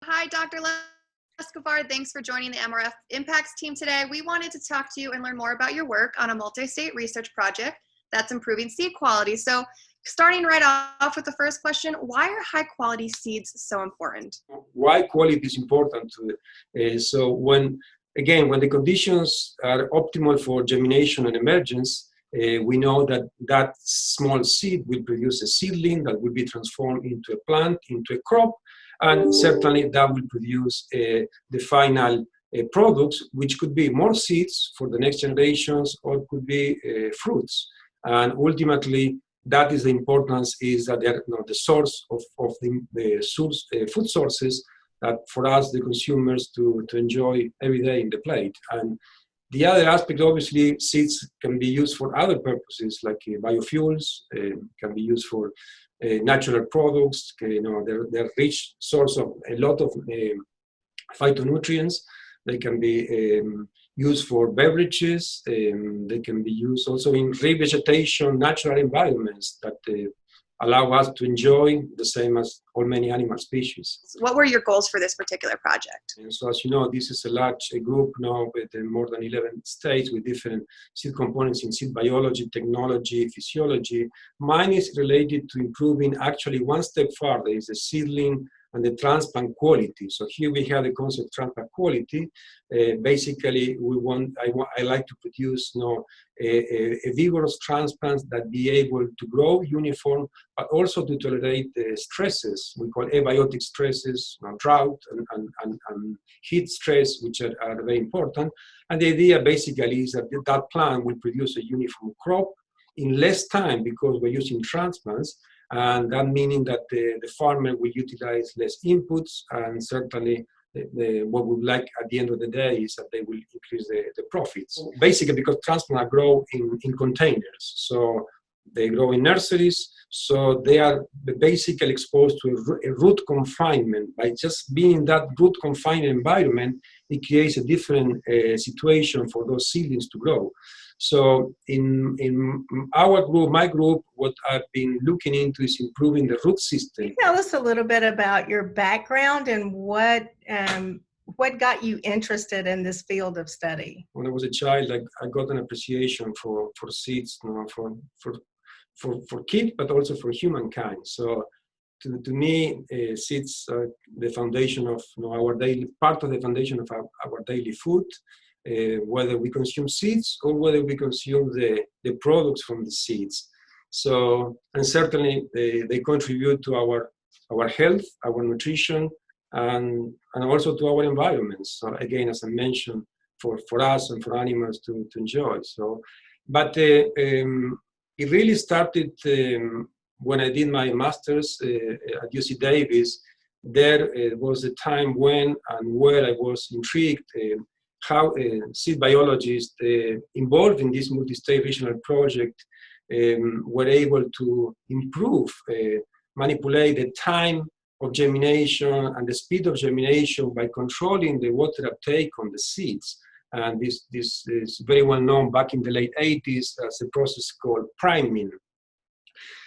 Hi, Dr. Leskovar. Thanks for joining the MRFimpacts team today. We wanted to talk to you and learn more about your work on a multi-state research project that's improving seed quality. So starting right off with the first question, why are high quality seeds so important? Why quality is important? So when the conditions are optimal for germination and emergence, we know that that small seed will produce a seedling that will be transformed into a plant, into a crop, and certainly that will produce the final products, which could be more seeds for the next generations or could be fruits. And ultimately, that is the importance, is that they're the source of the food sources that for us, the consumers, to enjoy every day in the plate. And the other aspect, obviously, seeds can be used for other purposes, like biofuels, can be used for natural products. They're rich source of a lot of phytonutrients. They can be used for beverages. They can be used also in revegetation, natural environments that allow us to enjoy the same as all many animal species. What were your goals for this particular project? And so as you know, this is a large group now with more than 11 states with different seed components in seed biology, technology, physiology. Mine is related to improving actually one step further, is the seedling and the transplant quality. So here we have the concept of transplant quality. Basically, I like to produce a vigorous transplant that be able to grow uniform, but also to tolerate the stresses we call abiotic stresses, drought and heat stress, which are very important. And the idea basically is that that plant will produce a uniform crop in less time because we're using transplants. And that meaning that the farmer will utilize less inputs, and certainly what we would like at the end of the day is that they will increase the profits. Basically, because transplants grow in containers, so they grow in nurseries, so they are basically exposed to a root confinement. By just being in that root confined environment, it creates a different situation for those seedlings to grow. So in our group, my group, what I've been looking into is improving the root system. Can you tell us a little bit about your background and what got you interested in this field of study? When I was a child, I got an appreciation for seeds, for kids, but also for humankind. So to me, seeds are the foundation of our daily, part of the foundation of our daily food. Whether we consume seeds or whether we consume the products from the seeds. So, and certainly they contribute to our health, our nutrition, and also to our environment. So again, as I mentioned, for us and for animals to enjoy. So, but it really started when I did my master's at UC Davis. There was a time when and where I was intrigued how seed biologists involved in this multi-state regional project were able to improve, manipulate the time of germination and the speed of germination by controlling the water uptake on the seeds. And this is very well known back in the late 80s as a process called priming.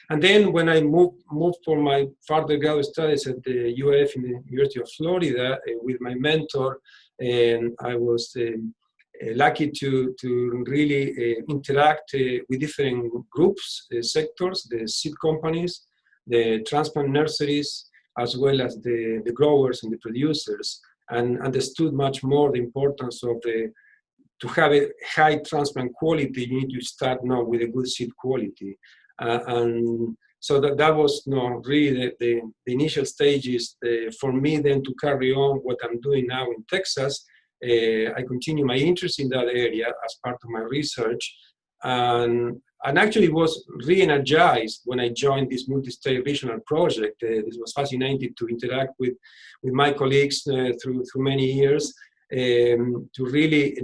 And then when I moved for my further graduate studies at the UF in the University of Florida with my mentor, and I was lucky to really interact with different groups, sectors, the seed companies, the transplant nurseries, as well as the growers and the producers, and understood much more the importance of to have a high transplant quality, you need to start now with a good seed quality. And so that was really the initial stages for me then to carry on what I'm doing now in Texas. I continue my interest in that area as part of my research, and actually was re-energized when I joined this multi-state regional project. This was fascinating to interact with my colleagues through many years, to really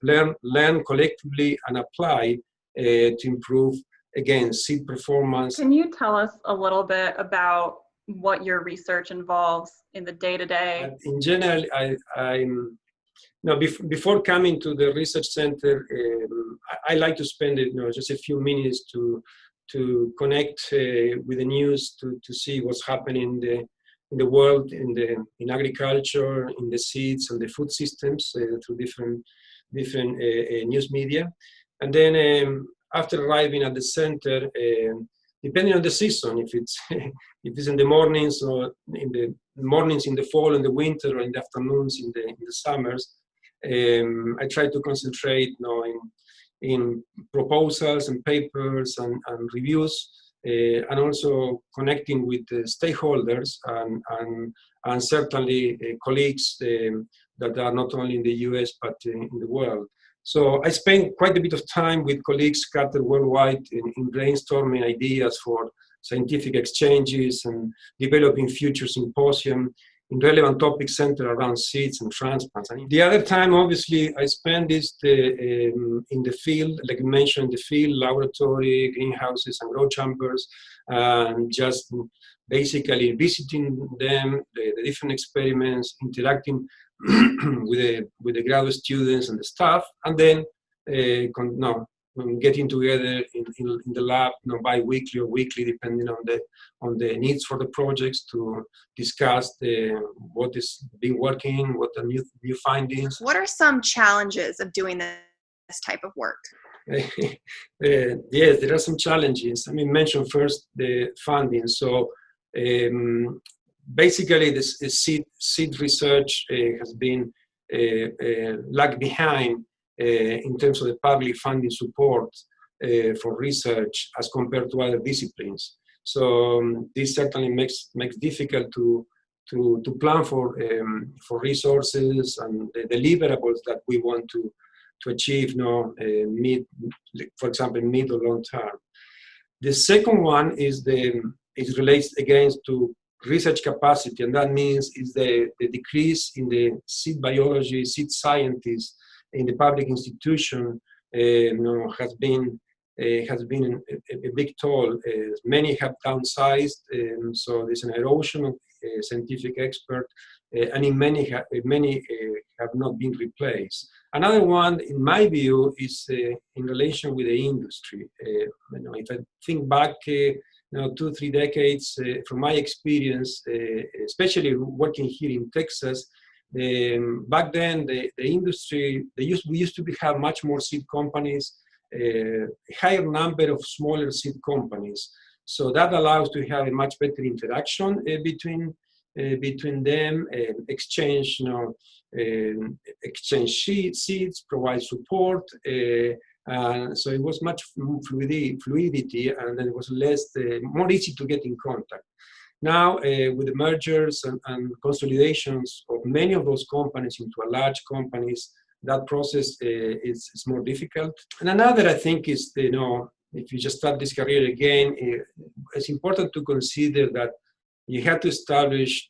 learn collectively and apply to improve, again, seed performance. Can you tell us a little bit about what your research involves in the day-to-day? In general, before coming to the research center, I like to spend just a few minutes to connect with the news, to see what's happening in the world, in agriculture, in the seeds and the food systems through different news media. And then after arriving at the center, depending on the season, if it's if it's in the mornings or in the mornings in the fall and the winter, or in the afternoons in the summers, I try to concentrate in proposals and papers and reviews, and also connecting with the stakeholders and certainly colleagues that are not only in the US but in the world. So I spend quite a bit of time with colleagues scattered worldwide in brainstorming ideas for scientific exchanges and developing future symposium in relevant topics centered around seeds and transplants. And the other time, obviously, I spend this in the field, like you mentioned, the field, laboratory, greenhouses, and grow chambers, and just basically visiting them, the different experiments, interacting with the graduate students and the staff, and then getting together in the lab, bi-weekly or weekly, depending on the needs for the projects, to discuss what is being working, what are new findings. What are some challenges of doing this type of work? Yes, there are some challenges. I mean, mention first the funding. So basically, this seed research has been lagged behind in terms of the public funding support for research as compared to other disciplines. So this certainly makes difficult to plan for resources and the deliverables that we want to achieve, for example, mid or long term. The second one is it relates again to research capacity, and that means is the decrease in the seed biology, seed scientists in the public institution has been a big toll. Many have downsized, so there's an erosion of scientific experts, and many have not been replaced. Another one, in my view, is in relation with the industry. If I think back 2-3 decades, from my experience, especially working here in Texas, back then the industry, we used to have much more seed companies, a higher number of smaller seed companies. So that allows to have a much better interaction between them, exchange seeds, provide support. So it was much fluidity, and then it was more easy to get in contact. Now, with the mergers and consolidations of many of those companies into large companies, that process is more difficult. And another, I think, is, if you just start this career again, it's important to consider that you have to establish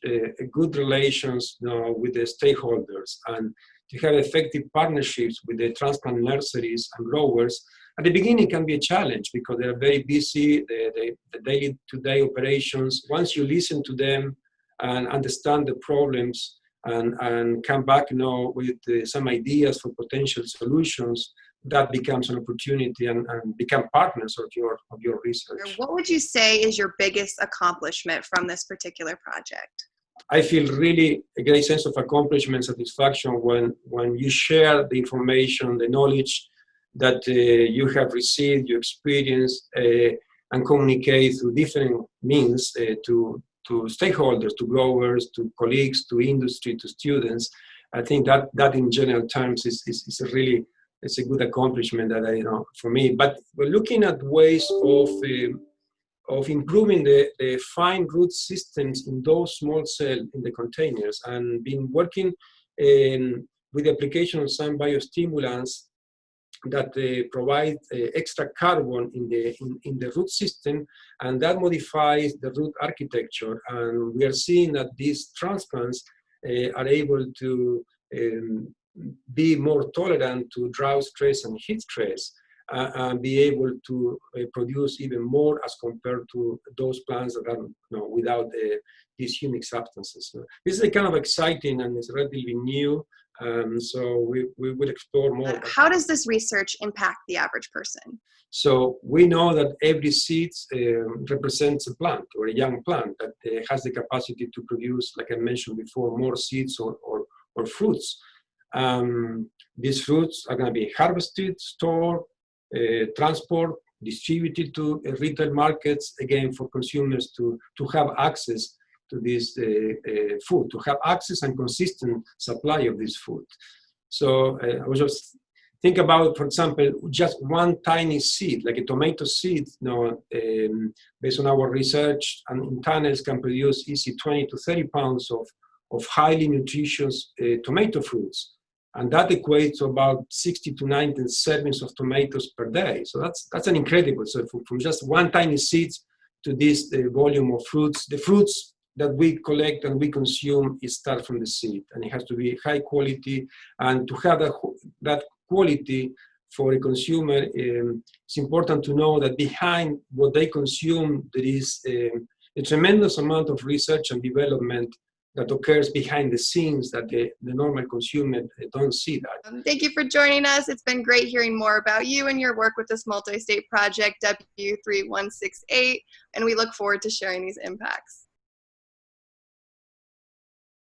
good relations with the stakeholders, and to have effective partnerships with the transplant nurseries and growers. At the beginning, it can be a challenge because they are very busy, the day-to-day operations. Once you listen to them and understand the problems and come back with some ideas for potential solutions, that becomes an opportunity and become partners of your research. What would you say is your biggest accomplishment from this particular project? I feel really a great sense of accomplishment, satisfaction when you share the information, the knowledge that you have received, you experienced, and communicate through different means to stakeholders, to growers, to colleagues, to industry, to students. I think that in general terms is a good accomplishment that for me. But we're looking at ways of improving the fine root systems in those small cells in the containers, and been working with the application of some biostimulants that provide extra carbon in the root system, and that modifies the root architecture. And we are seeing that these transplants are able to be more tolerant to drought stress and heat stress, and be able to produce even more as compared to those plants that are without these unique substances. This is kind of exciting, and it's relatively new, So we will explore more. How does this research impact the average person? So we know that every seed represents a plant or a young plant that has the capacity to produce, like I mentioned before, more seeds or fruits. These fruits are going to be harvested, stored, transported, distributed to retail markets, again, for consumers to have access to this food, to have access and consistent supply of this food. So I was just think about, for example, just one tiny seed, like a tomato seed, based on our research, and in tunnels can produce easy 20 to 30 pounds of highly nutritious tomato fruits. And that equates to about 60 to 90 servings of tomatoes per day. So that's an incredible. So from just one tiny seed to this volume of fruits, the fruits that we collect and we consume, it starts from the seed, and it has to be high quality. And to have that quality for a consumer, it's important to know that behind what they consume, there is a tremendous amount of research and development that occurs behind the scenes that the normal consumer don't see that. Thank you for joining us. It's been great hearing more about you and your work with this multi-state project W-3168, and we look forward to sharing these impacts.